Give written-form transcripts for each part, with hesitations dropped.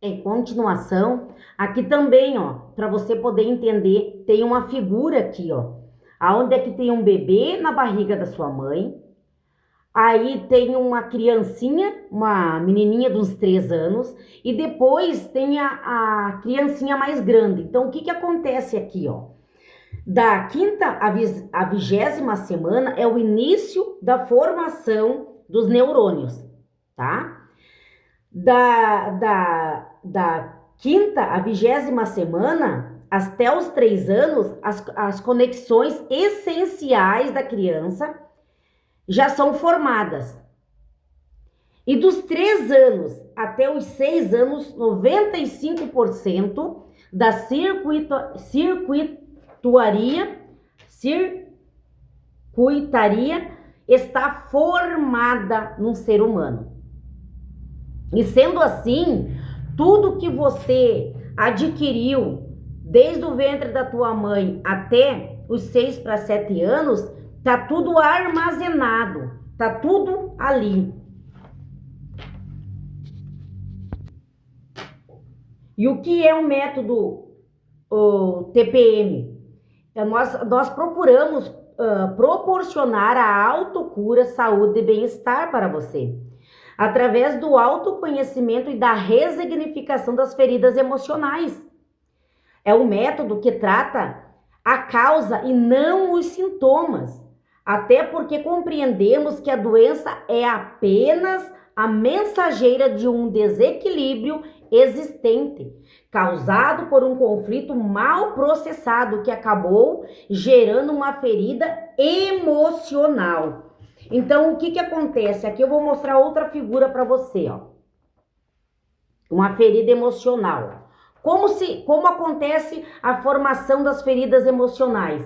Em continuação, aqui também, ó, para você poder entender, tem uma figura aqui, ó, aonde é que tem um bebê na barriga da sua mãe, aí tem uma criancinha, uma menininha de uns 3 anos, e depois tem a criancinha mais grande. Então, o que que acontece aqui, ó? Da quinta à 20ª semana é o início da formação dos neurônios, tá? Da quinta à 20ª semana, até os 3 anos, as conexões essenciais da criança já são formadas. E dos 3 anos até os 6 anos, 95% da circuitaria está formada no ser humano. E sendo assim, tudo que você adquiriu desde o ventre da tua mãe até os 6 para 7 anos, tá tudo armazenado, tá tudo ali. E o que é o método TPM? Nós procuramos proporcionar a autocura, saúde e bem-estar para você, através do autoconhecimento e da ressignificação das feridas emocionais. É um método que trata a causa e não os sintomas, até porque compreendemos que a doença é apenas a mensageira de um desequilíbrio existente, causado por um conflito mal processado que acabou gerando uma ferida emocional. Então, o que que acontece? Aqui eu vou mostrar outra figura para você, ó. Uma ferida emocional. Como acontece a formação das feridas emocionais?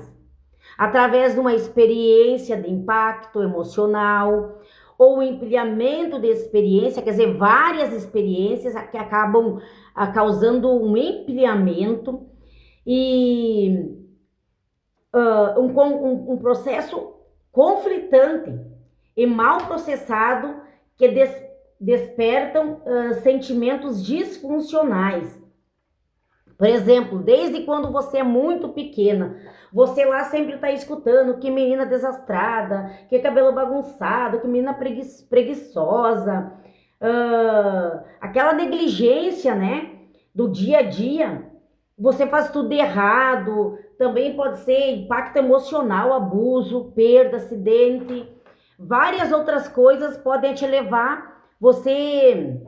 Através de uma experiência de impacto emocional ou empilhamento de experiência, quer dizer, várias experiências que acabam causando um empilhamento e um processo conflitante e mal processado que despertam sentimentos disfuncionais. Por exemplo, desde quando você é muito pequena, você lá sempre está escutando que menina desastrada, que cabelo bagunçado, que menina preguiçosa, aquela negligência, né, do dia a dia. Você faz tudo errado, também pode ser impacto emocional, abuso, perda, acidente, várias outras coisas podem te levar você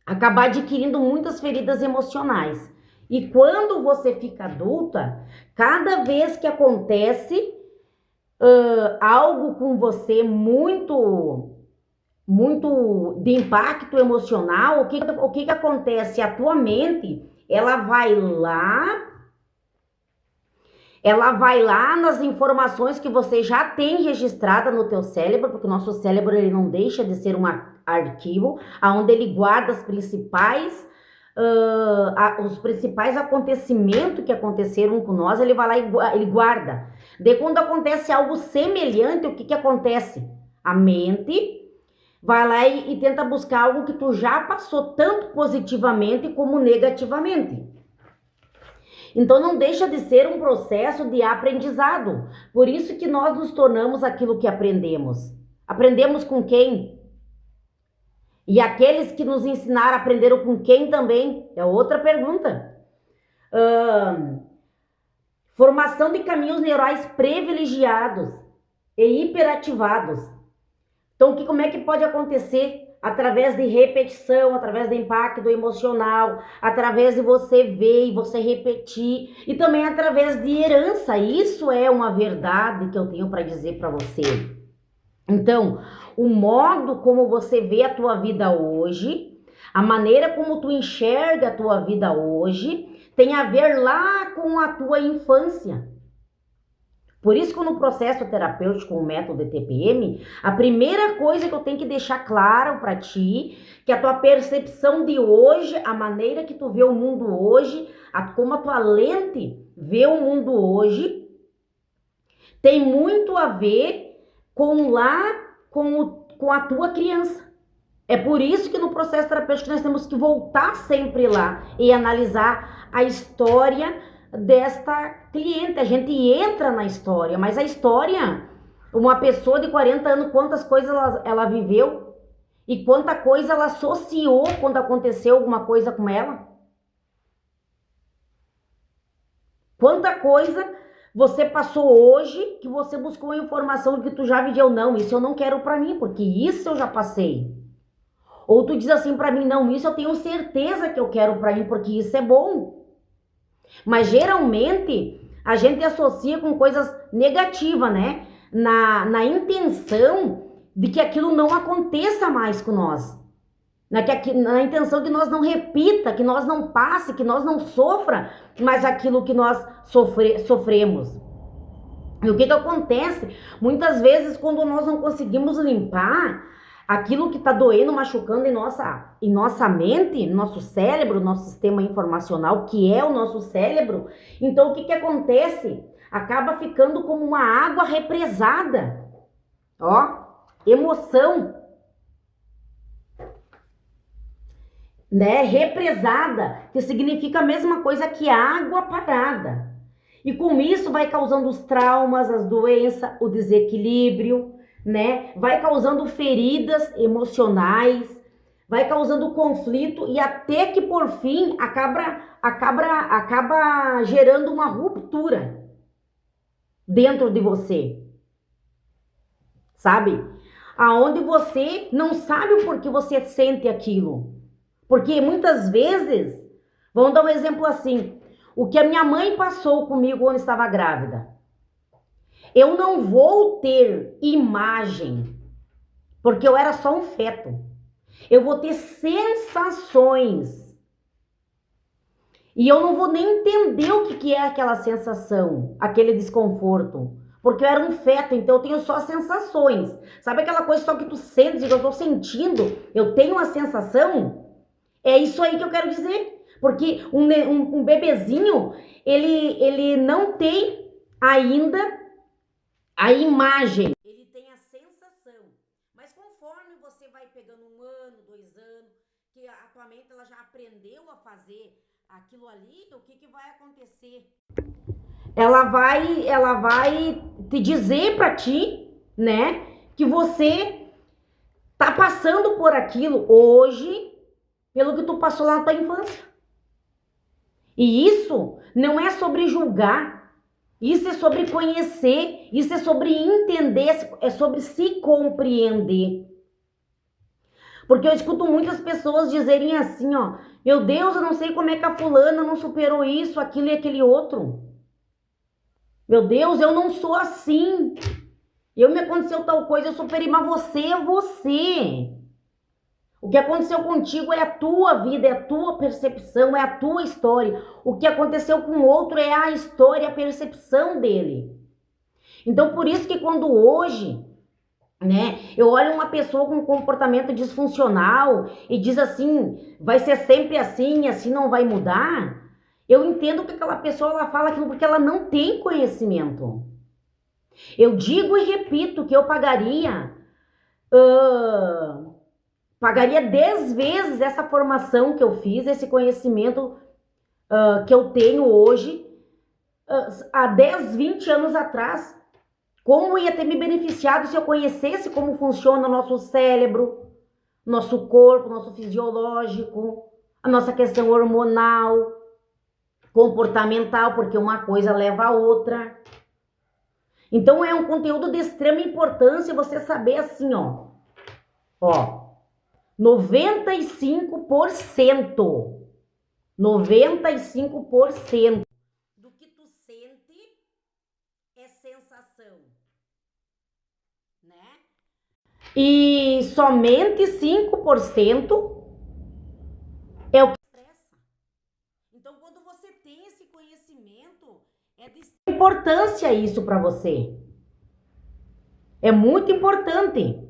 acabar adquirindo muitas feridas emocionais. E quando você fica adulta, cada vez que acontece algo com você muito de impacto emocional, o que acontece? A tua mente, ela vai lá nas informações que você já tem registrada no teu cérebro, porque o nosso cérebro ele não deixa de ser um arquivo, onde ele guarda os principais acontecimentos que aconteceram com nós, ele vai lá e ele guarda. Daí quando acontece algo semelhante, o que que acontece? A mente vai lá e tenta buscar algo que tu já passou tanto positivamente como negativamente. Então não deixa de ser um processo de aprendizado. Por isso que nós nos tornamos aquilo que aprendemos. Aprendemos com quem? E aqueles que nos ensinaram aprenderam com quem também? É outra pergunta. Formação de caminhos neurais privilegiados e hiperativados. Então, como é que pode acontecer? Através de repetição, através de impacto emocional, através de você ver e você repetir, e também através de herança. Isso é uma verdade que eu tenho para dizer para você. Então, o modo como você vê a tua vida hoje, a maneira como tu enxerga a tua vida hoje, tem a ver lá com a tua infância. Por isso que no processo terapêutico, o método TPM, a primeira coisa que eu tenho que deixar claro para ti, que a tua percepção de hoje, a maneira que tu vê o mundo hoje, como a tua lente vê o mundo hoje, tem muito a ver com a tua criança. É por isso que no processo terapêutico nós temos que voltar sempre lá e analisar a história desta cliente. A gente entra na história, mas a história, uma pessoa de 40 anos, quantas coisas ela viveu e quanta coisa ela associou quando aconteceu alguma coisa com ela. Quanta coisa você passou hoje que você buscou a informação de que tu já viveu. Não, isso eu não quero pra mim, porque isso eu já passei. Ou tu diz assim pra mim, não, isso eu tenho certeza que eu quero pra mim, porque isso é bom. Mas geralmente a gente associa com coisas negativas, né? Na intenção de que aquilo não aconteça mais com nós. Na intenção que nós não repita, que nós não passe, que nós não sofra mais aquilo que nós sofremos. E o que acontece? Muitas vezes quando nós não conseguimos limpar aquilo que está doendo, machucando em nossa mente, nosso cérebro, nosso sistema informacional, que é o nosso cérebro, então o que acontece? Acaba ficando como uma água represada. Ó, emoção, né? Represada, que significa a mesma coisa que água parada. E com isso vai causando os traumas, as doenças, o desequilíbrio, né? Vai causando feridas emocionais, vai causando conflito e até que por fim acaba gerando uma ruptura dentro de você. Sabe? Aonde você não sabe o porquê você sente aquilo. Porque muitas vezes, vamos dar um exemplo assim, o que a minha mãe passou comigo quando estava grávida. Eu não vou ter imagem, porque eu era só um feto. Eu vou ter sensações. E eu não vou nem entender o que é aquela sensação, aquele desconforto. Porque eu era um feto, então eu tenho só sensações. Sabe aquela coisa só que tu sente, eu estou sentindo, eu tenho uma sensação? É isso aí que eu quero dizer. Porque um bebezinho, ele não tem ainda a imagem. Ele tem a sensação. Mas conforme você vai pegando 1 ano, 2 anos, que a tua mente ela já aprendeu a fazer aquilo ali, o que vai acontecer? Ela vai te dizer para ti, né, que você tá passando por aquilo hoje, pelo que tu passou lá na tua infância. E isso não é sobre julgar, isso é sobre conhecer, isso é sobre entender, é sobre se compreender. Porque eu escuto muitas pessoas dizerem assim, ó, meu Deus, eu não sei como é que a fulana não superou isso, aquilo e aquele outro. Meu Deus, eu não sou assim. Me aconteceu tal coisa, eu superei, mas você é você. O que aconteceu contigo é a tua vida, é a tua percepção, é a tua história. O que aconteceu com o outro é a história, a percepção dele. Então, por isso que quando hoje, né, eu olho uma pessoa com um comportamento disfuncional e diz assim, vai ser sempre assim, assim não vai mudar, eu entendo que aquela pessoa ela fala aquilo porque ela não tem conhecimento. Eu digo e repito que eu pagaria 10 vezes essa formação que eu fiz, esse conhecimento que eu tenho hoje, há 10, 20 anos atrás. Como ia ter me beneficiado se eu conhecesse como funciona o nosso cérebro, nosso corpo, nosso fisiológico, a nossa questão hormonal, comportamental, porque uma coisa leva a outra. Então é um conteúdo de extrema importância você saber assim, ó, 95% do que tu sente é sensação, né? E somente 5% é o que expressa. Então, quando você tem esse conhecimento, é de importância isso para você. É muito importante.